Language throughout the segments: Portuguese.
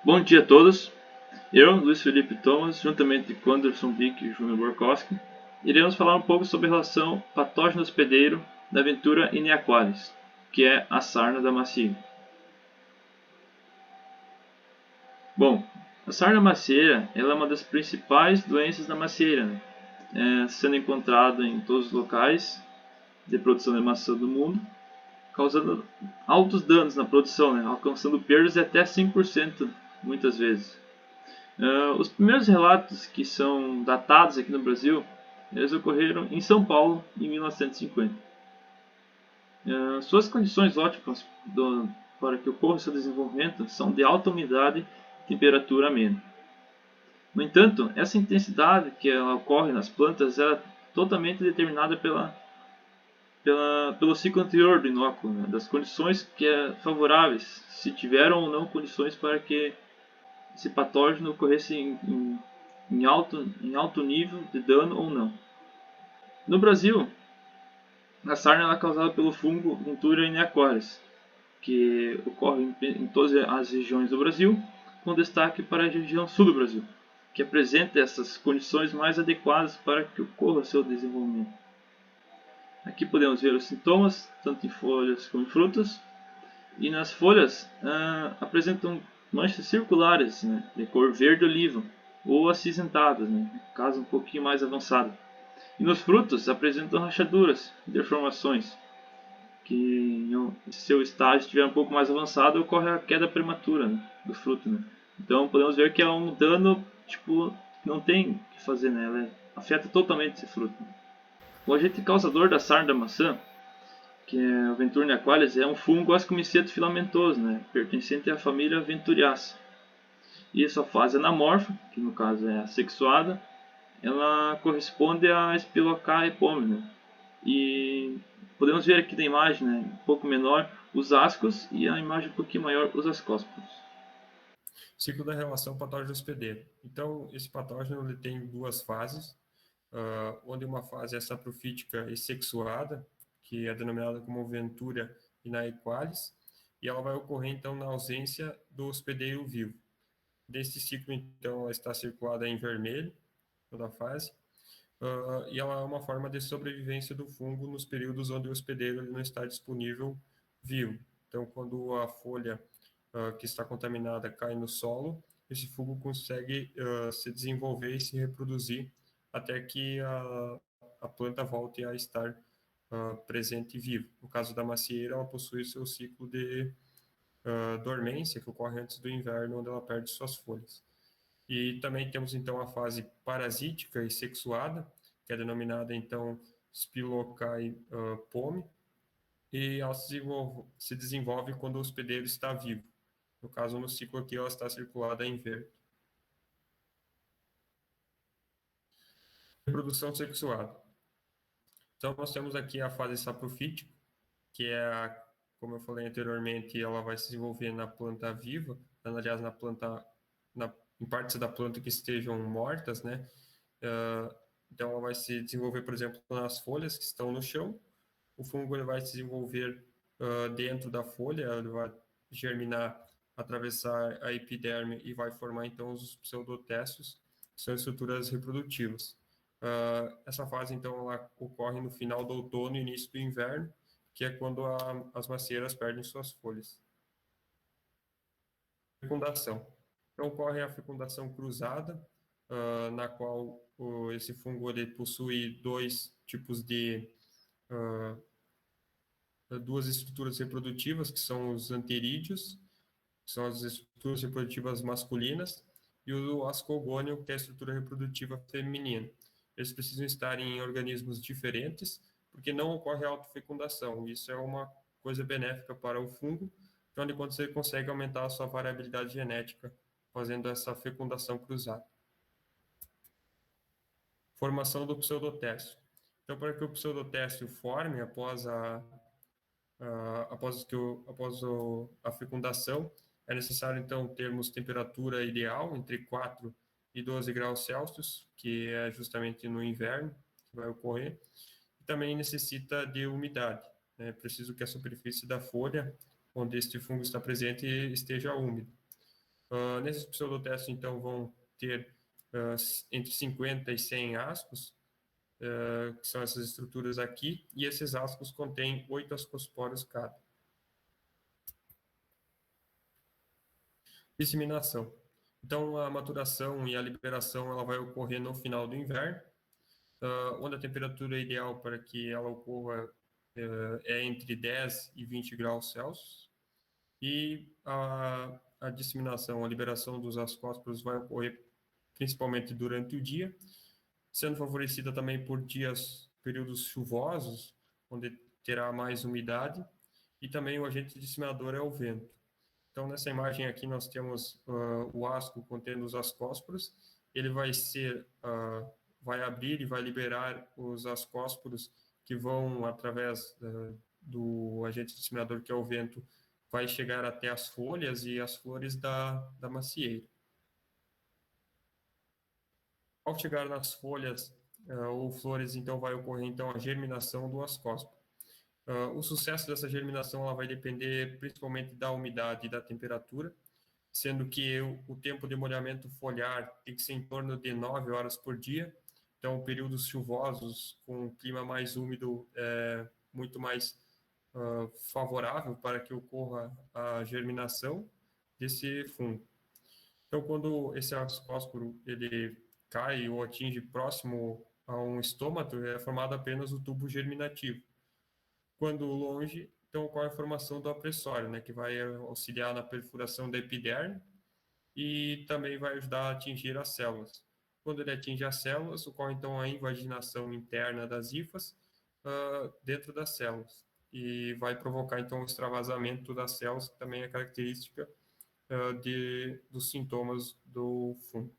Bom dia a todos. Eu, Luiz Felipe Thomas, juntamente com Anderson Bick e Júnior Borkowski, iremos falar um pouco sobre a relação patógeno hospedeiro da Ventura ineaqualis, que é a sarna da macieira. Bom, a sarna macieira ela é uma das principais doenças da macieira, né? Sendo encontrada em todos os locais de produção de maçã do mundo, causando altos danos na produção, né? Alcançando perdas de até 5% muitas vezes. Os primeiros relatos que são datados aqui no Brasil, eles ocorreram em São Paulo em 1950. Suas condições ótimas para que ocorra seu desenvolvimento são de alta umidade e temperatura amena. No entanto, essa intensidade que ela ocorre nas plantas é totalmente determinada pelo ciclo anterior do inóculo, né? Das condições que é favoráveis, se tiveram ou não condições para que esse patógeno ocorresse em alto nível de dano ou não. No Brasil, a sarna é causada pelo fungo Ventura ineaqualis, que ocorre em todas as regiões do Brasil, com destaque para a região sul do Brasil, que apresenta essas condições mais adequadas para que ocorra seu desenvolvimento. Aqui podemos ver os sintomas, tanto em folhas como em frutas, e nas folhas apresentam manchas circulares, né, de cor verde oliva ou acinzentadas, né, caso um pouquinho mais avançado. E nos frutos apresentam rachaduras, deformações, que se seu estágio estiver um pouco mais avançado, ocorre a queda prematura, né, do fruto. Né. Então podemos ver que é um dano, tipo, não tem o que fazer, né, ela afeta totalmente esse fruto. O agente causador da sarna da maçã, que é o Venturnia aqualis, é um fungo ascomiceto filamentoso, né, pertencente à família Venturiaceae. E sua fase anamorfa, que no caso é assexuada, ela corresponde a Spiloca epomena. E podemos ver aqui na imagem, né, um pouco menor, os ascos e a imagem um pouquinho maior, os ascósporos. Ciclo da relação patógeno-hospedeiro. Então, esse patógeno ele tem duas fases, onde uma fase é saprofítica e sexuada, que é denominada como Ventura inaequalis, e ela vai ocorrer, então, na ausência do hospedeiro vivo. Desse ciclo, então, ela está circulada em vermelho, toda a fase, e ela é uma forma de sobrevivência do fungo nos períodos onde o hospedeiro ele não está disponível vivo. Então, quando a folha que está contaminada cai no solo, esse fungo consegue se desenvolver e se reproduzir até que a planta volte a estar presente e viva. No caso da macieira, ela possui o seu ciclo de dormência, que ocorre antes do inverno, onde ela perde suas folhas. E também temos então a fase parasítica e sexuada, que é denominada então Spilocae pome, e ela se desenvolve quando o hospedeiro está vivo. No caso, no ciclo aqui, ela está circulada em verde. Reprodução sexuada. Então, nós temos aqui a fase saprofítica, que é, como eu falei anteriormente, ela vai se desenvolver na planta viva, aliás, na planta, em partes da planta que estejam mortas, né? Então, ela vai se desenvolver, por exemplo, nas folhas que estão no chão. O fungo ele vai se desenvolver dentro da folha, ele vai germinar, atravessar a epiderme e vai formar, então, os pseudotécios, que são estruturas reprodutivas. Essa fase, então, ela ocorre no final do outono e início do inverno, que é quando as macieiras perdem suas folhas. Fecundação. Então, ocorre a fecundação cruzada, na qual esse fungo ele possui dois tipos de duas estruturas reprodutivas, que são os anterídeos, que são as estruturas reprodutivas masculinas, e o ascogônio, que é a estrutura reprodutiva feminina. Eles precisam estar em organismos diferentes, porque não ocorre autofecundação. Isso é uma coisa benéfica para o fungo, onde quando você consegue aumentar a sua variabilidade genética, fazendo essa fecundação cruzada. Formação do pseudotécio. Então, para que o pseudotécio forme após a fecundação, é necessário, então, termos temperatura ideal, entre 4 e 12 graus Celsius, que é justamente no inverno que vai ocorrer. E também necessita de umidade. É preciso que a superfície da folha, onde este fungo está presente, esteja úmida. Nesses pseudotestes, então, vão ter entre 50 e 100 ascos, que são essas estruturas aqui, e esses ascos contêm 8 ascosporos cada. Disseminação. Então, a maturação e a liberação ela vai ocorrer no final do inverno, onde a temperatura ideal para que ela ocorra é entre 10 e 20 graus Celsius, e a disseminação, a liberação dos ascósporos vai ocorrer principalmente durante o dia, sendo favorecida também por períodos chuvosos, onde terá mais umidade, e também o agente disseminador é o vento. Então, nessa imagem aqui, nós temos o asco contendo os ascósporos. Ele vai abrir e vai liberar os ascósporos que vão, através do agente disseminador, que é o vento, vai chegar até as folhas e as flores da macieira. Ao chegar nas folhas ou flores, então, vai ocorrer então, a germinação do ascósporo. O sucesso dessa germinação ela vai depender principalmente da umidade e da temperatura, sendo que o tempo de molhamento foliar tem que ser em torno de 9 horas por dia. Então, períodos chuvosos com um clima mais úmido é muito mais favorável para que ocorra a germinação desse fungo. Então, quando esse ascósporo ele cai ou atinge próximo a um estômato, é formado apenas o tubo germinativo. Quando longe, então ocorre a formação do apressório, né, que vai auxiliar na perfuração da epiderme e também vai ajudar a atingir as células. Quando ele atinge as células, ocorre então a invaginação interna das hifas dentro das células e vai provocar então o extravasamento das células, que também é característica dos sintomas do fungo.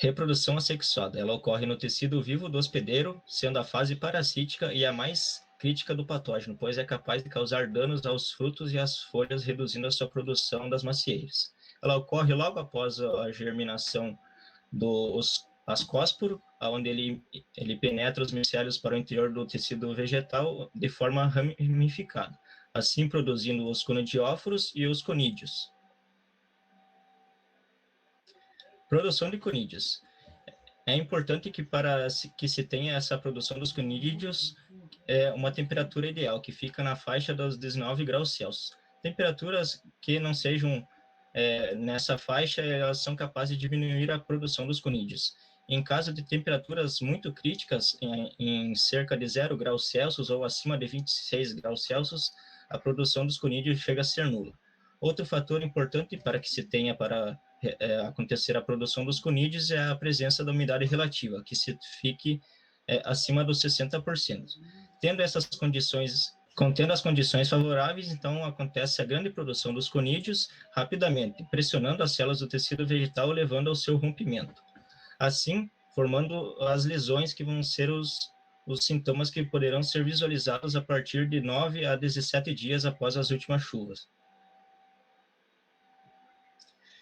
Reprodução assexuada. Ela ocorre no tecido vivo do hospedeiro, sendo a fase parasítica e a mais crítica do patógeno, pois é capaz de causar danos aos frutos e às folhas, reduzindo a sua produção das macieiras. Ela ocorre logo após a germinação do ascósporo, onde ele penetra os micélios para o interior do tecido vegetal de forma ramificada, assim produzindo os conidióforos e os conídeos. Produção de conídeos. É importante que para que se tenha essa produção dos conídeos, uma temperatura ideal, que fica na faixa dos 19 graus Celsius. Temperaturas que não sejam nessa faixa, elas são capazes de diminuir a produção dos conídeos. Em caso de temperaturas muito críticas, em cerca de 0 graus Celsius ou acima de 26 graus Celsius, a produção dos conídeos chega a ser nula. Outro fator importante para que se tenha para acontecer a produção dos conídeos é a presença da umidade relativa, que se fique acima dos 60%. Contendo as condições favoráveis, então acontece a grande produção dos conídeos rapidamente, pressionando as células do tecido vegetal, levando ao seu rompimento. Assim, formando as lesões que vão ser os sintomas que poderão ser visualizados a partir de 9 a 17 dias após as últimas chuvas.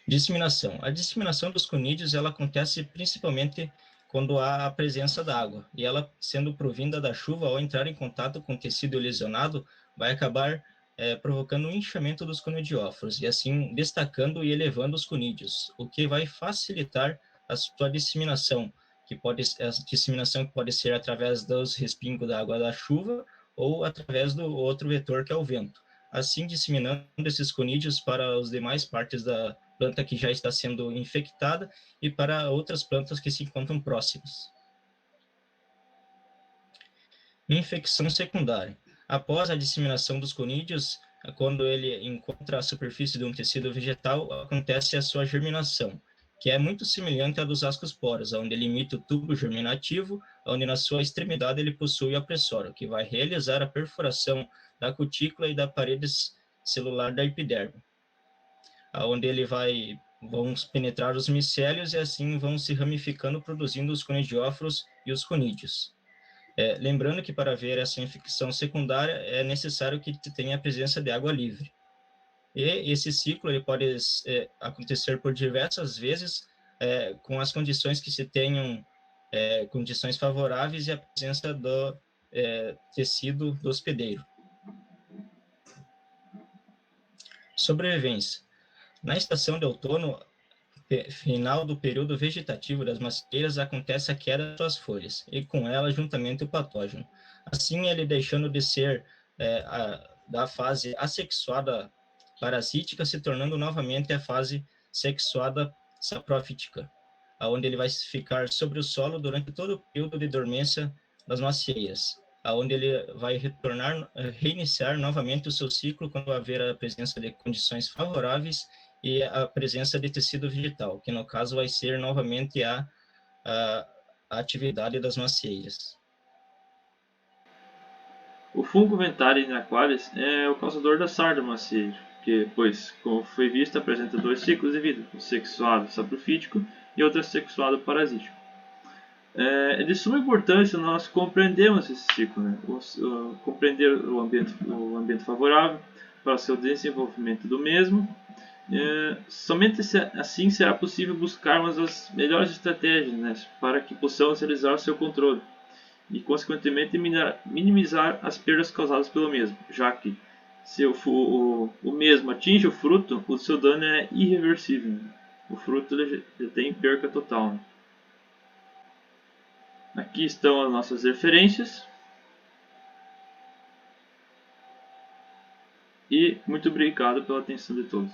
Disseminação. A disseminação dos conídeos ela acontece principalmente quando há a presença da água, e ela, sendo provinda da chuva, ao entrar em contato com o tecido lesionado, vai acabar provocando um inchamento dos conidióforos, e assim destacando e elevando os conídeos, o que vai facilitar a sua disseminação, a disseminação que pode ser através dos respingos da água da chuva, ou através do outro vetor, que é o vento. Assim, disseminando esses conídeos para as demais partes da planta que já está sendo infectada e para outras plantas que se encontram próximas. Infecção secundária. Após a disseminação dos conídeos, quando ele encontra a superfície de um tecido vegetal, acontece a sua germinação, que é muito semelhante à dos ascosporos, onde ele imita o tubo germinativo, onde na sua extremidade ele possui o apressório, que vai realizar a perfuração da cutícula e da parede celular da epiderme, onde vão penetrar os micélios e assim vão se ramificando, produzindo os conidióforos e os conídeos. Lembrando que para haver essa infecção secundária é necessário que tenha a presença de água livre. E esse ciclo ele pode acontecer por diversas vezes, com as condições que se tenham condições favoráveis e a presença do tecido do hospedeiro. Sobrevivência. Na estação de outono, final do período vegetativo das macieiras, acontece a queda das suas folhas, e com ela juntamente o patógeno. Assim, ele deixando de ser da fase assexuada parasítica, se tornando novamente a fase sexuada saprofítica, onde ele vai ficar sobre o solo durante todo o período de dormência das macieiras, onde ele vai reiniciar novamente o seu ciclo quando haver a presença de condições favoráveis e a presença de tecido vegetal, que no caso vai ser novamente a atividade das macieiras. O fungo Ventari aquaris é o causador da sarda macieira, que, pois, como foi visto, apresenta 2 ciclos de vida, o sexuado saprofítico e outro sexuado parasítico. É de suma importância nós compreendermos esse ciclo, né? Compreender o ambiente favorável para o seu desenvolvimento do mesmo. Somente assim será possível buscarmos as melhores estratégias, né, para que possamos realizar o seu controle e, consequentemente, minimizar as perdas causadas pelo mesmo, já que se o mesmo atinge o fruto, o seu dano é irreversível. Né? O fruto já tem perca total. Né? Aqui estão as nossas referências. E muito obrigado pela atenção de todos.